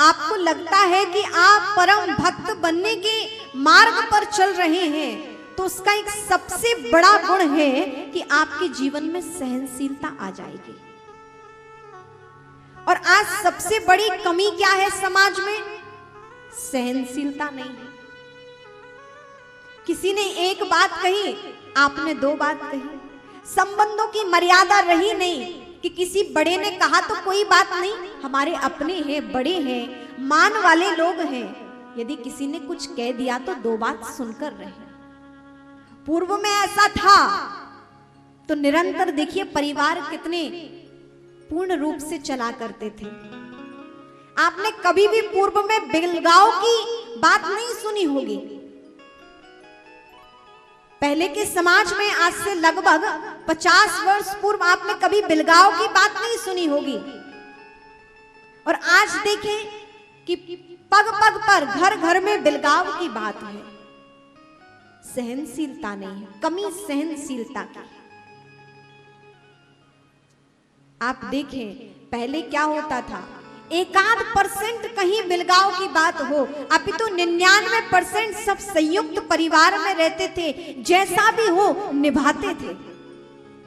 आपको लगता है कि आप परम भक्त बनने के मार्ग पर चल रहे हैं, तो उसका एक सबसे बड़ा गुण है कि आपके जीवन में सहनशीलता आ जाएगी। और आज सबसे बड़ी कमी क्या है समाज में? सहनशीलता नहीं है। किसी ने एक बात कही, आपने दो बात कही। संबंधों की मर्यादा रही नहीं कि किसी बड़े ने कहा तो कोई बात नहीं, हमारे अपने हैं, बड़े हैं, मान वाले लोग हैं। यदि किसी ने कुछ कह दिया तो दो बात सुनकर रहे। पूर्व में ऐसा था तो निरंतर देखिए परिवार कितने पूर्ण रूप से चला करते थे। आपने कभी भी पूर्व में बिलगाव की बात नहीं सुनी होगी। पहले के समाज में आज से लगभग 50 वर्ष पूर्व आपने कभी बिलगाव की बात नहीं सुनी होगी। और आज देखें कि पग पग पर, घर घर में बिलगाव की बात है। सहनशीलता नहीं है, कमी सहनशीलता की। आप देखें पहले क्या होता था, 1% कहीं बिलगाव की बात हो, अपितु 99% सब संयुक्त परिवार में रहते थे, जैसा भी हो निभाते थे।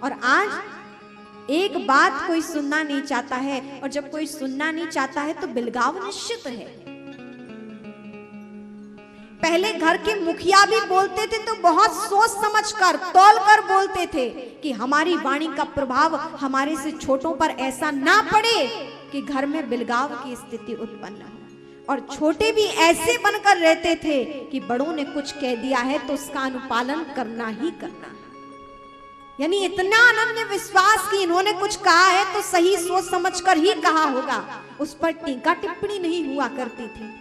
और आज एक बात कोई सुनना नहीं चाहता है, और जब कोई सुनना नहीं चाहता है तो बिलगाव निश्चित है। पहले घर के मुखिया भी बोलते थे तो बहुत सोच समझकर, तौल कर बोलते थे कि हमारी वाणी का प्रभाव हमारे से छोटों पर ऐसा ना पड़े कि घर में बिलगाव की स्थिति उत्पन्न हो। और छोटे भी ऐसे बनकर रहते थे कि बड़ों ने कुछ कह दिया है तो उसका अनुपालन करना ही करना है। यानी इतना अनन्य विश्वास कि इन्होंने कुछ कहा है तो सही सोच समझकर ही कहा होगा, उस पर टीका टिप्पणी नहीं हुआ करती थी।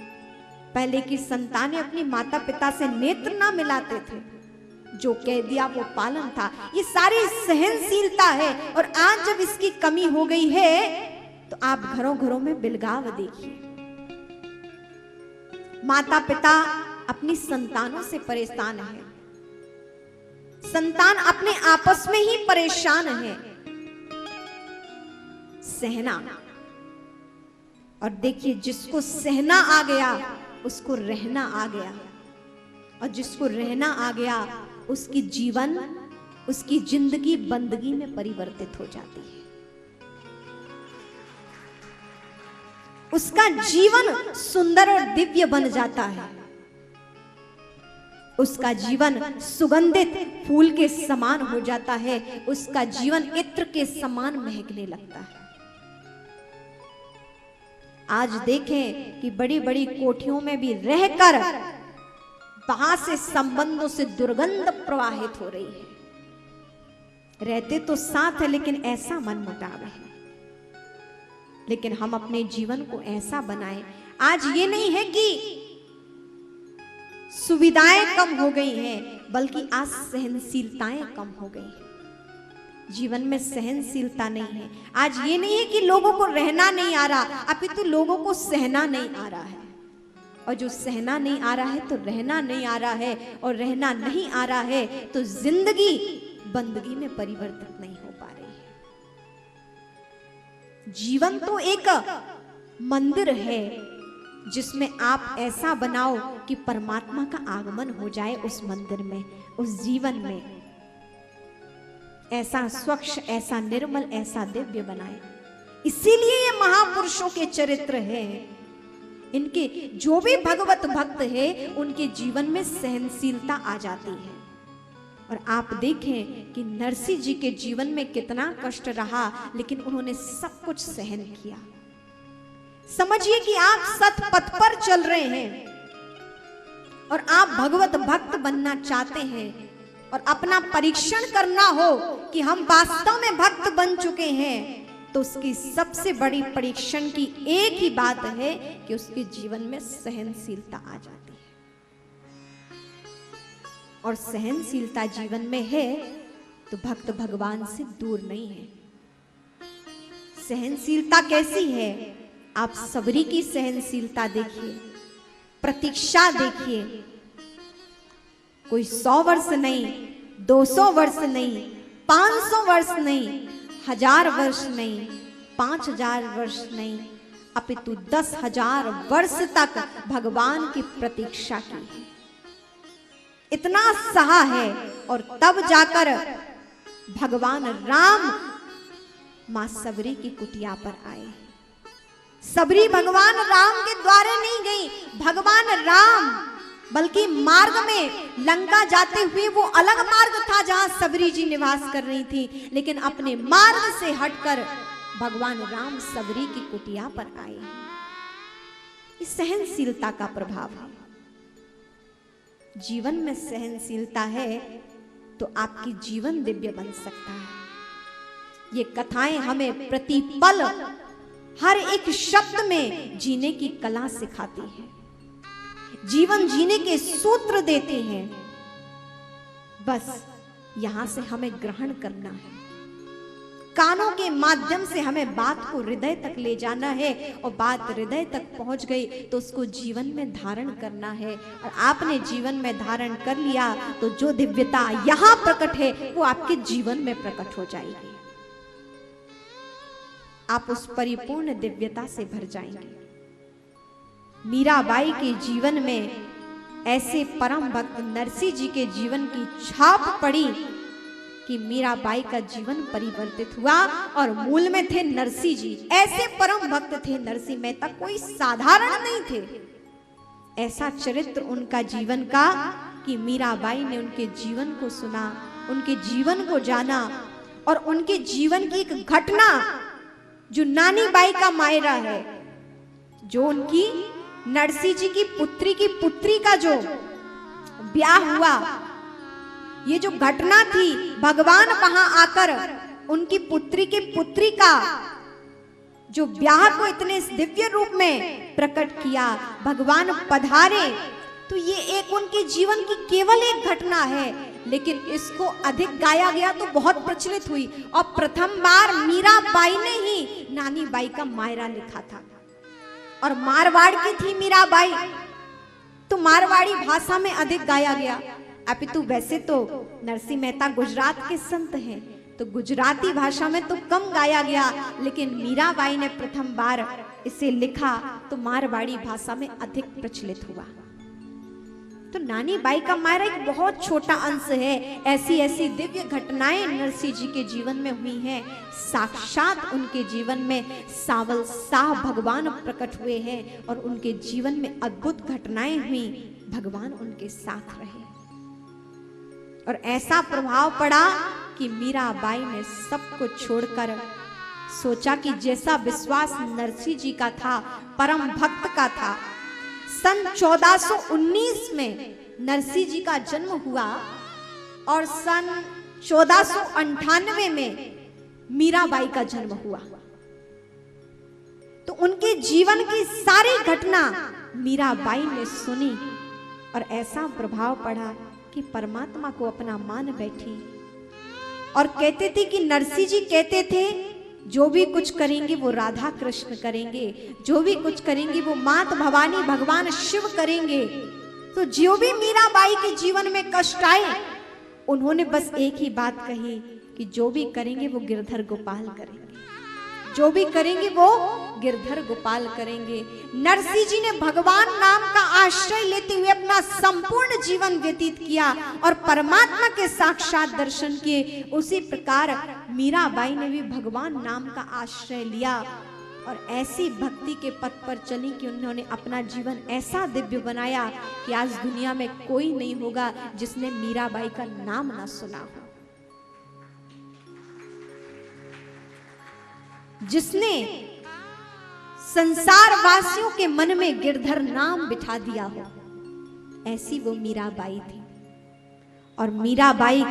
पहले की संतानें अपनी माता पिता से नेत्र ना मिलाते थे, जो कह दिया वो पालन था। ये सारी सहनशीलता है। और आज जब इसकी कमी हो गई है तो आप घरों घरों में बिलगाव देखिए। माता पिता अपनी संतानों से परेशान है, संतान अपने आपस में ही परेशान है। सहना, और देखिए जिसको सहना आ गया उसको रहना आ गया, और जिसको रहना आ गया उसकी जीवन, उसकी जिंदगी बंदगी में परिवर्तित हो जाती है। उसका जीवन सुंदर और दिव्य बन जाता है। उसका जीवन सुगंधित फूल के समान हो जाता है। उसका जीवन इत्र के समान महकने लगता है। आज देखें कि बड़ी बड़ी कोठियों में भी रहकर वहां से संबंधों से दुर्गंध प्रवाहित हो रही है। रहते तो साथ है लेकिन ऐसा मनमुटाव है। लेकिन हम अपने जीवन को ऐसा बनाएं। आज ये नहीं है कि सुविधाएं कम हो गई हैं, बल्कि आज सहनशीलताएं कम हो गई हैं। जीवन में सहनशीलता नहीं है। आज ये नहीं है कि लोगों को रहना नहीं आ रहा, अपितु लोगों को सहना नहीं आ रहा है। और जो सहना नहीं आ रहा है तो रहना नहीं आ रहा है, और रहना नहीं आ रहा है तो जिंदगी बंदगी में परिवर्तित नहीं हो पा रही है। जीवन तो एक मंदिर है जिसमें आप ऐसा बनाओ कि परमात्मा का आगमन हो जाए उस मंदिर में, उस जीवन में। ऐसा स्वच्छ, ऐसा निर्मल, ऐसा दिव्य बनाए। इसीलिए ये महापुरुषों के चरित्र हैं। इनके जो भी भगवत भक्त है उनके जीवन में सहनशीलता आ जाती है। और आप देखें कि नरसिंह जी के जीवन में कितना कष्ट रहा, लेकिन उन्होंने सब कुछ सहन किया। समझिए कि आप सत पथ पर चल रहे हैं और आप भगवत भक्त बनना चाहते हैं, और अपना परीक्षण करना हो कि हम वास्तव में भक्त बन चुके हैं, तो उसकी सबसे बड़ी परीक्षण की एक ही बात है कि उसके जीवन में सहनशीलता आ जाती है। और सहनशीलता जीवन में है तो भक्त भगवान से दूर नहीं है। सहनशीलता कैसी है? आप सबरी की सहनशीलता देखिए, प्रतीक्षा देखिए। कोई 100 वर्ष नहीं, 200 वर्ष नहीं, 500 वर्ष नहीं, 1000 वर्ष नहीं, 5000 वर्ष नहीं, अपितु 10,000 वर्ष तक भगवान की प्रतीक्षा की है। इतना सहा है और तब जाकर भगवान राम मां सबरी की कुटिया पर आए। सबरी भगवान राम के द्वारे नहीं गई, भगवान राम बल्कि मार्ग में लंका जाते हुए वो अलग मार्ग था जहां सबरी जी निवास कर रही थी, लेकिन अपने मार्ग से हटकर भगवान राम सबरी की कुटिया पर आए। इस सहनशीलता का प्रभाव है। जीवन में सहनशीलता है तो आपकी जीवन दिव्य बन सकता है। ये कथाएं हमें प्रतिपल हर एक शब्द में जीने की कला सिखाती है, जीवन जीने के सूत्र देते हैं। बस यहां से हमें ग्रहण करना है, कानों के माध्यम से हमें बात को हृदय तक ले जाना है, और बात हृदय तक पहुंच गई तो उसको जीवन में धारण करना है। और आपने जीवन में धारण कर लिया तो जो दिव्यता यहां प्रकट है वो आपके जीवन में प्रकट हो जाएगी। आप उस परिपूर्ण दिव्यता से भर जाएंगे। मीराबाई के जीवन में ऐसे परम भक्त नरसिंह जी के जीवन की छाप पड़ी कि मीराबाई का जीवन परिवर्तित हुआ। और मूल में थे नरसिंह जी, ऐसे परम भक्त थे नरसिंह मेहता, कोई साधारण नहीं थे। ऐसा चरित्र उनका जीवन का कि मीराबाई ने उनके जीवन को सुना, उनके जीवन को जाना, और उनके जीवन की एक घटना जो नानी बाई का मायरा है, जो उनकी नरसिंह जी की पुत्री का जो ब्याह हुआ, ये जो घटना थी, भगवान वहां आकर उनकी पुत्री का जो ब्याह को इतने दिव्य रूप में प्रकट किया, भगवान पधारे, तो ये एक उनके जीवन की केवल एक घटना है, लेकिन इसको अधिक गाया गया तो बहुत प्रचलित हुई। और प्रथम बार मीराबाई ने ही नानी बाई का मायरा लिखा था, और मारवाड़ की थी मीराबाई, तो मारवाड़ी भाषा में अधिक गाया गया। अपितु वैसे तो नरसिंह मेहता गुजरात के संत हैं, तो गुजराती भाषा में तो कम गाया गया, लेकिन मीराबाई ने प्रथम बार इसे लिखा तो मारवाड़ी भाषा में अधिक प्रचलित हुआ। तो नानी बाई का मायरा एक बहुत छोटा अंश है। ऐसी ऐसी दिव्य घटनाएं नरसिंह जी के जीवन में हुई हैं। साक्षात उनके जीवन में सावल शाह भगवान प्रकट हुए हैं, और उनके जीवन में अद्भुत घटनाएं हुई, भगवान उनके साथ रहे, और ऐसा प्रभाव पड़ा कि मीराबाई ने सब कुछ छोड़कर सोचा कि जैसा विश्वास नरसिंह जी का था, परम भक्त का था। सन 1419 में नरसिंह जी का जन्म हुआ, और सन 1498 में मीराबाई का जन्म हुआ। तो उनके जीवन की सारी घटना मीराबाई ने सुनी, और ऐसा प्रभाव पड़ा कि परमात्मा को अपना मान बैठी, और कहते थे कि नरसिंह जी कहते थे जो भी कुछ करेंगे वो राधा कृष्ण करेंगे, जो भी कुछ करेंगे वो मात भवानी भगवान शिव करेंगे। तो जो भी मीराबाई के जीवन में कष्ट आए, उन्होंने बस एक ही बात कही कि जो भी करेंगे वो गिरधर गोपाल करेंगे, जो भी करेंगे वो गिरधर गोपाल करेंगे। नरसिंह जी ने भगवान नाम का आश्रय लेते हुए अपना संपूर्ण जीवन व्यतीत किया, और परमात्मा के साक्षात दर्शन किए। उसी प्रकार मीराबाई ने भी भगवान नाम का आश्रय लिया, और ऐसी भक्ति के पथ पर चली कि उन्होंने अपना जीवन ऐसा दिव्य बनाया कि आज दुनिया में कोई नहीं होगा जिसने मीराबाई का नाम ना सुना हो, जिसने संसार वासियों के मन में गिरधर नाम बिठा दिया हो। ऐसी वो मीराबाई थी, और मीराबाई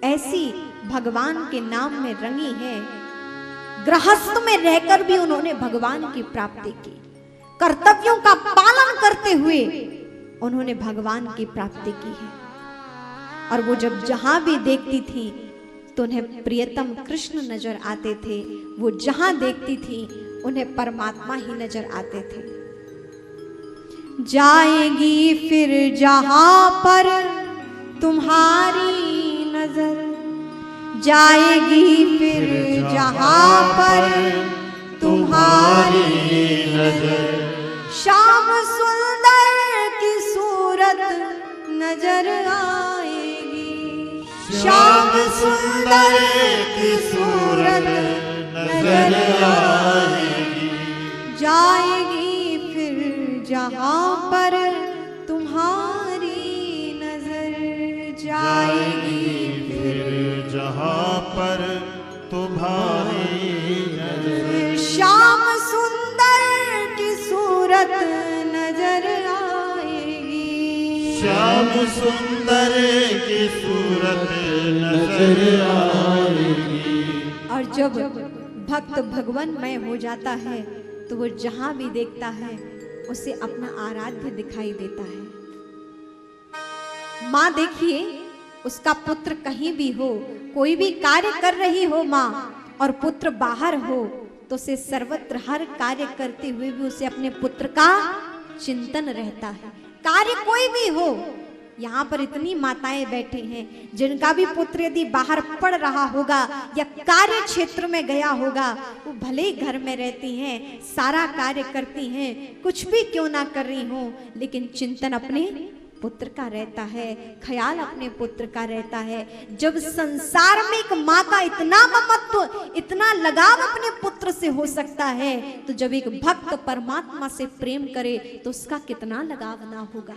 ऐसी भगवान के नाम में रंगी है। गृहस्थ में रहकर भी उन्होंने भगवान की प्राप्ति की, कर्तव्यों का पालन करते हुए उन्होंने भगवान की प्राप्ति की है। और वो जब जहां भी देखती थी तो उन्हें प्रियतम कृष्ण नजर आते थे, वो जहां देखती थी उन्हें परमात्मा ही नजर आते थे। जाएगी फिर जहां पर तुम्हारी नजर, जाएगी फिर जहां पर तुम्हारी नजर, श्याम सुंदर की सूरत नजर आएगी, श्याम सुंदर की सूरत नजर आएगी, जाएगी फिर जहां पर तुम्हारी नजर, जाएगी फिर जहां पर तुम्हारी नजर, श्याम सुंदर की सूरत नजर आएगी, श्याम सुंदर की सूरत नजर आएगी। और जब भक्त भगवानमय हो जाता है तो वो जहां भी देखता है उसे अपना आराध्य दिखाई देता है। माँ देखिए, उसका पुत्र कहीं भी हो, कोई भी कार्य कर रही हो माँ, और पुत्र बाहर हो तो उसे सर्वत्र हर कार्य करते हुए भी उसे अपने पुत्र का चिंतन रहता है। कार्य कोई भी हो, यहाँ पर इतनी माताएं बैठी हैं जिनका भी पुत्र यदि बाहर पढ़ रहा होगा या कार्य क्षेत्र में गया होगा, वो भले ही घर में रहती हैं, सारा कार्य करती हैं, कुछ भी क्यों ना कर रही हो, लेकिन चिंतन अपने पुत्र का रहता है, ख्याल अपने पुत्र का रहता है। जब संसार में एक माँ का इतना ममत्व, इतना लगाव अपने पुत्र से हो सकता है, तो जब एक भक्त परमात्मा से प्रेम करे तो उसका कितना लगाव ना होगा।